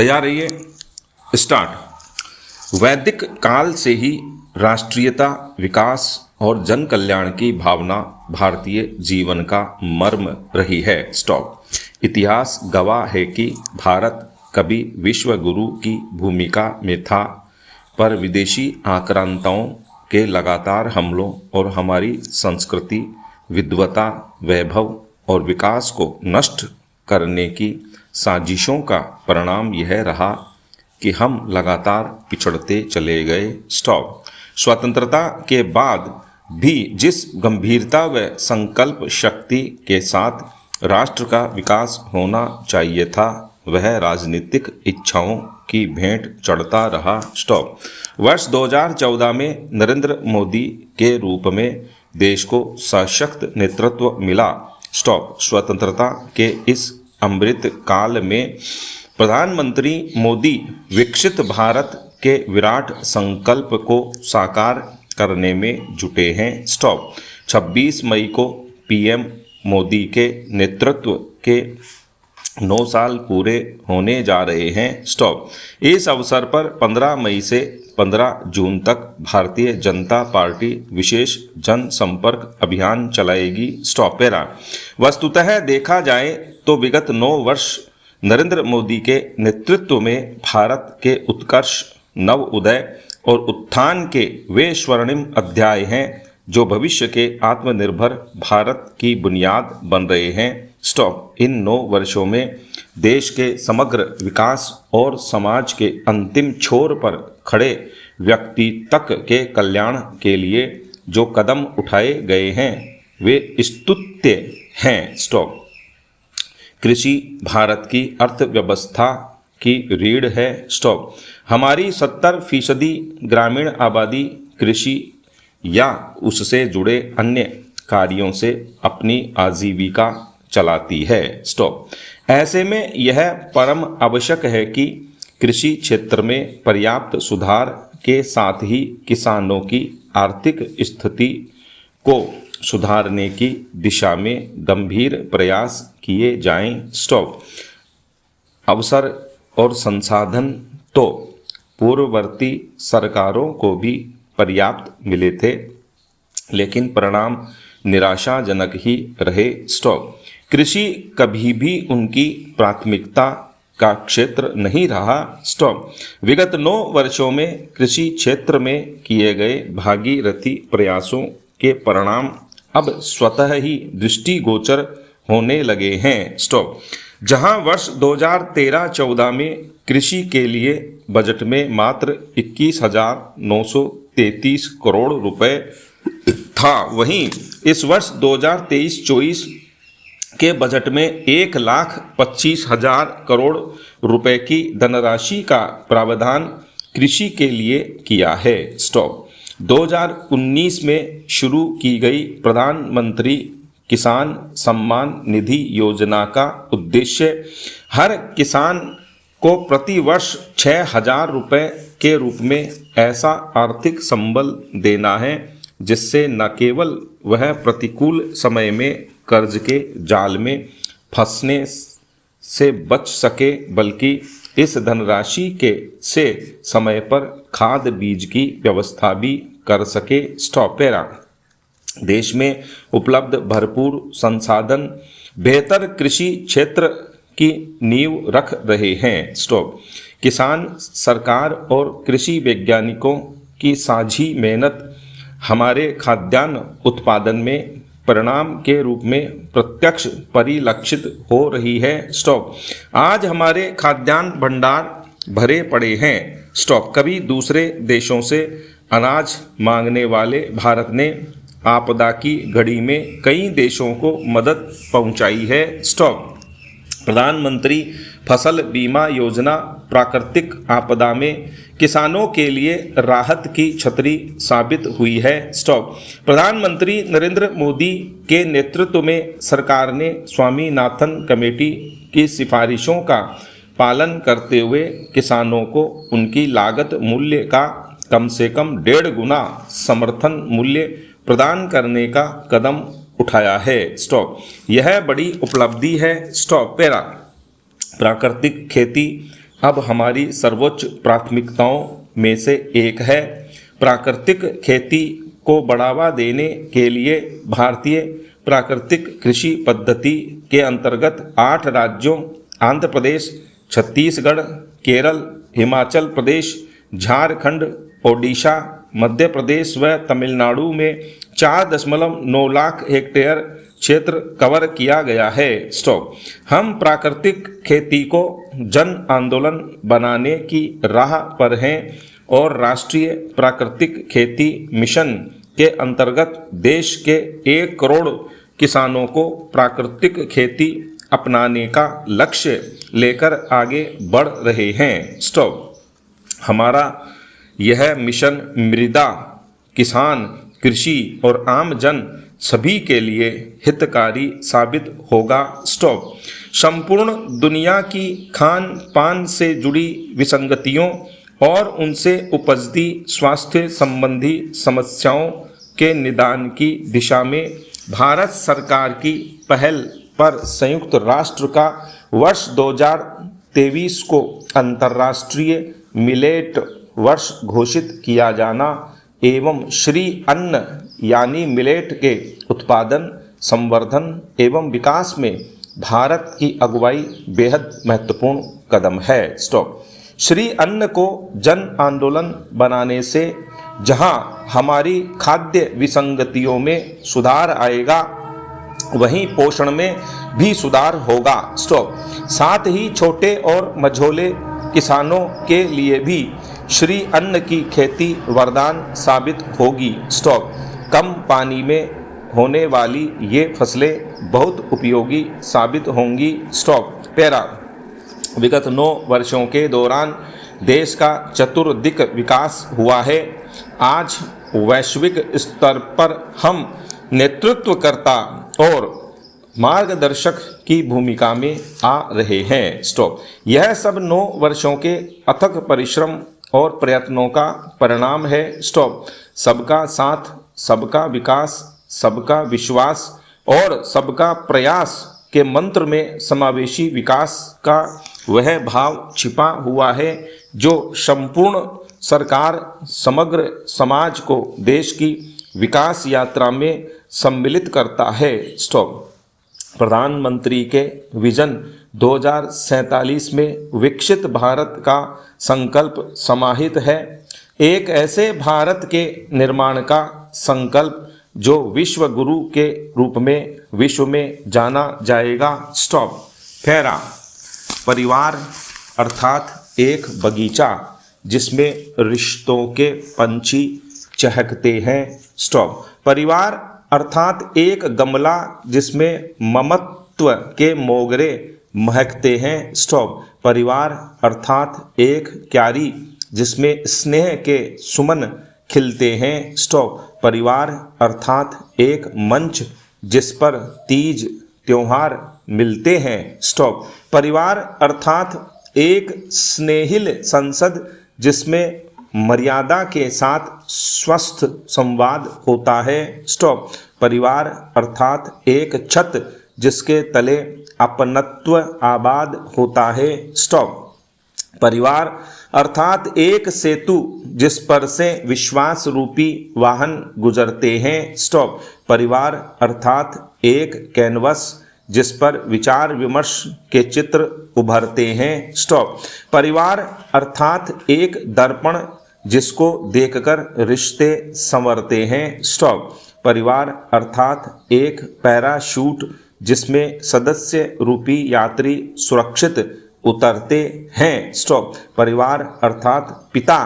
तैयार रहिए। स्टार्ट। वैदिक काल से ही राष्ट्रीयता, विकास और जन कल्याण की भावना भारतीय जीवन का मर्म रही है। स्टॉप। इतिहास गवाह है कि भारत कभी विश्व गुरु की भूमिका में था, पर विदेशी आक्रांताओं के लगातार हमलों और हमारी संस्कृति, विद्वता, वैभव और विकास को नष्ट करने की साजिशों का परिणाम यह रहा कि हम लगातार पिछड़ते चले गए। स्टॉप। स्वतंत्रता के बाद भी जिस गंभीरता व संकल्प शक्ति के साथ राष्ट्र का विकास होना चाहिए था, वह राजनीतिक इच्छाओं की भेंट चढ़ता रहा। स्टॉप। वर्ष 2014 में नरेंद्र मोदी के रूप में देश को सशक्त नेतृत्व मिला। स्टॉप। स्वतंत्रता के इस अमृत काल में प्रधानमंत्री मोदी विकसित भारत के विराट संकल्प को साकार करने में जुटे हैं। स्टॉप। 26 मई को पीएम मोदी के नेतृत्व के 9 साल पूरे होने जा रहे हैं। स्टॉप। इस अवसर पर 15 मई से 15 जून तक भारतीय जनता पार्टी विशेष जनसंपर्क अभियान चलाएगी। स्टॉप। पैरा। वस्तुतः देखा जाए तो विगत 9 वर्ष नरेंद्र मोदी के नेतृत्व में भारत के उत्कर्ष, नव उदय और उत्थान के वे स्वर्णिम अध्याय हैं जो भविष्य के आत्मनिर्भर भारत की बुनियाद बन रहे हैं। स्टॉप। इन 9 वर्षों में देश के समग्र विकास और समाज के अंतिम छोर पर खड़े व्यक्ति तक के कल्याण के लिए जो कदम उठाए गए हैं वे स्तुत्य हैं। स्टॉप। कृषि भारत की अर्थव्यवस्था की रीढ़ है। स्टॉप। हमारी 70% ग्रामीण आबादी कृषि या उससे जुड़े अन्य कार्यों से अपनी आजीविका चलाती है। स्टॉप। ऐसे में यह परम आवश्यक है कि कृषि क्षेत्र में पर्याप्त सुधार के साथ ही किसानों की आर्थिक स्थिति को सुधारने की दिशा में गंभीर प्रयास किए जाएं। स्टॉप। अवसर और संसाधन तो पूर्ववर्ती सरकारों को भी पर्याप्त मिले थे, लेकिन परिणाम निराशाजनक ही रहे। स्टॉप। कृषि कभी भी उनकी प्राथमिकता का क्षेत्र नहीं रहा। स्टॉप। विगत 9 वर्षों में कृषि क्षेत्र में किए गए भागीरथी प्रयासों के परिणाम अब स्वतः ही दृष्टिगोचर होने लगे हैं। स्टॉप। जहां वर्ष 2013-14 में कृषि के लिए बजट में मात्र 21,933 करोड़ रुपए था, वहीं इस वर्ष 2023-24 के बजट में 1,25,000 करोड़ रुपए की धनराशि का प्रावधान कृषि के लिए किया है। स्टॉप। 2019 में शुरू की गई प्रधानमंत्री किसान सम्मान निधि योजना का उद्देश्य हर किसान को प्रति वर्ष 6,000 रुपये के रूप में ऐसा आर्थिक संबल देना है जिससे न केवल वह प्रतिकूल समय में कर्ज के जाल में फंसने से बच सके, बल्कि इस धनराशि के से समय पर खाद बीज की व्यवस्था भी कर सके। स्टॉप। पैरा। देश में उपलब्ध भरपूर संसाधन बेहतर कृषि क्षेत्र की नींव रख रहे हैं। स्टॉप। किसान, सरकार और कृषि वैज्ञानिकों की साझी मेहनत हमारे खाद्यान्न उत्पादन में परिणाम के रूप में प्रत्यक्ष परिलक्षित हो रही है। स्टॉप। आज हमारे खाद्यान्न भंडार भरे पड़े हैं। स्टॉप। कभी दूसरे देशों से अनाज मांगने वाले भारत ने आपदा की घड़ी में कई देशों को मदद पहुंचाई है। स्टॉप। प्रधानमंत्री फसल बीमा योजना प्राकृतिक आपदा में किसानों के लिए राहत की छतरी साबित हुई है। स्टॉप। प्रधानमंत्री नरेंद्र मोदी के नेतृत्व में सरकार ने स्वामीनाथन कमेटी की सिफारिशों का पालन करते हुए किसानों को उनकी लागत मूल्य का कम से कम 1.5 गुना समर्थन मूल्य प्रदान करने का कदम उठाया है। स्टॉप। यह बड़ी उपलब्धि है। स्टॉप। पैरा। प्राकृतिक खेती अब हमारी सर्वोच्च प्राथमिकताओं में से एक है। प्राकृतिक खेती को बढ़ावा देने के लिए भारतीय प्राकृतिक कृषि पद्धति के अंतर्गत 8 राज्यों आंध्र प्रदेश, छत्तीसगढ़, केरल, हिमाचल प्रदेश, झारखंड, ओडिशा, मध्य प्रदेश व तमिलनाडु में 4.9 लाख हेक्टेयर क्षेत्र कवर किया गया है। स्टॉप। हम प्राकृतिक खेती को जन आंदोलन बनाने की राह पर हैं और राष्ट्रीय प्राकृतिक खेती मिशन के अंतर्गत देश के 1 करोड़ किसानों को प्राकृतिक खेती अपनाने का लक्ष्य लेकर आगे बढ़ रहे हैं। स्टॉप। हमारा यह मिशन मृदा, किसान, कृषि और आम जन सभी के लिए हितकारी साबित होगा। स्टॉप। संपूर्ण दुनिया की खान पान से जुड़ी विसंगतियों और उनसे उपजती स्वास्थ्य संबंधी समस्याओं के निदान की दिशा में भारत सरकार की पहल पर संयुक्त राष्ट्र का वर्ष 2023 को अंतर्राष्ट्रीय मिलेट वर्ष घोषित किया जाना एवं श्री अन्न यानी मिलेट के उत्पादन, संवर्धन एवं विकास में भारत की अगुवाई बेहद महत्वपूर्ण कदम है। स्टॉप। श्री अन्न को जन आंदोलन बनाने से जहां हमारी खाद्य विसंगतियों में सुधार आएगा, वहीं पोषण में भी सुधार होगा। स्टॉप। साथ ही छोटे और मझोले किसानों के लिए भी श्री अन्न की खेती वरदान साबित होगी। स्टॉप। कम पानी में होने वाली ये फसलें बहुत उपयोगी साबित होंगी। स्टॉप। पैरा। विगत 9 वर्षों के दौरान देश का चतुर्दिक विकास हुआ है। आज वैश्विक स्तर पर हम नेतृत्वकर्ता और मार्गदर्शक की भूमिका में आ रहे हैं। स्टॉप। यह सब 9 वर्षों के अथक परिश्रम और प्रयत्नों का परिणाम है। स्टॉप। सबका साथ, सबका विकास, सबका विश्वास और सबका प्रयास के मंत्र में समावेशी विकास का वह भाव छिपा हुआ है जो संपूर्ण सरकार, समग्र समाज को देश की विकास यात्रा में सम्मिलित करता है। स्टॉप। प्रधानमंत्री के विजन 2047 में विकसित भारत का संकल्प समाहित है। एक ऐसे भारत के निर्माण का संकल्प जो विश्व गुरु के रूप में विश्व में जाना जाएगा। स्टॉप। पैरा। परिवार अर्थात एक बगीचा जिसमें रिश्तों के पंछी चहकते हैं। स्टॉप। परिवार अर्थात एक गमला जिसमें ममत्व के मोगरे महकते हैं। स्टॉप। परिवार अर्थात एक क्यारी जिसमें स्नेह के सुमन खिलते हैं। स्टॉप। परिवार अर्थात एक मंच जिस पर तीज त्योहार मिलते हैं। स्टॉप। परिवार अर्थात एक स्नेहिल संसद जिसमें मर्यादा के साथ स्वस्थ संवाद होता है। स्टॉप। परिवार अर्थात एक छत जिसके तले अपनत्व आबाद होता है। स्टॉप। परिवार अर्थात एक सेतु जिस पर से विश्वास रूपी वाहन गुजरते हैं। स्टॉप। परिवार अर्थात एक कैनवस जिस पर विचार विमर्श के चित्र उभरते हैं। स्टॉप। परिवार अर्थात एक दर्पण जिसको देखकर रिश्ते संवरते हैं। स्टॉप। परिवार अर्थात एक पैराशूट जिसमें सदस्य रूपी यात्री सुरक्षित उतरते हैं। स्टॉप। परिवार अर्थात पिता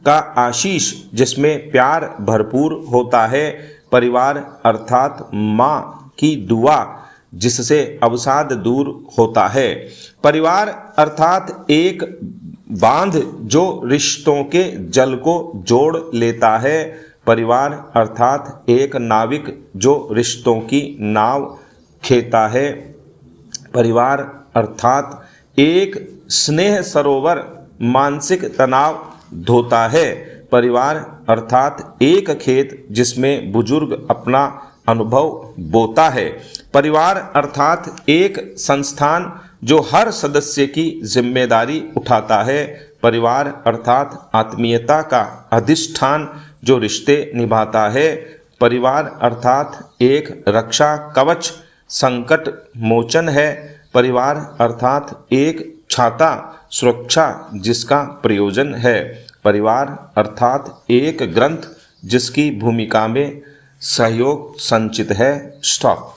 का आशीष जिसमें प्यार भरपूर होता है। परिवार अर्थात माँ की दुआ जिससे अवसाद दूर होता है। परिवार अर्थात एक बांध जो रिश्तों के जल को जोड़ लेता है। परिवार अर्थात एक नाविक जो रिश्तों की नाव खेता है। परिवार अर्थात एक स्नेह सरोवर मानसिक तनाव धोता है। परिवार अर्थात एक खेत जिसमें बुजुर्ग अपना अनुभव बोता है। परिवार अर्थात एक संस्थान जो हर सदस्य की जिम्मेदारी उठाता है। परिवार अर्थात आत्मीयता का अधिष्ठान जो रिश्ते निभाता है। परिवार अर्थात एक रक्षा कवच संकट मोचन है। परिवार अर्थात एक छाता सुरक्षा जिसका प्रयोजन है। परिवार अर्थात एक ग्रंथ जिसकी भूमिका में सहयोग संचित है। स्टॉप।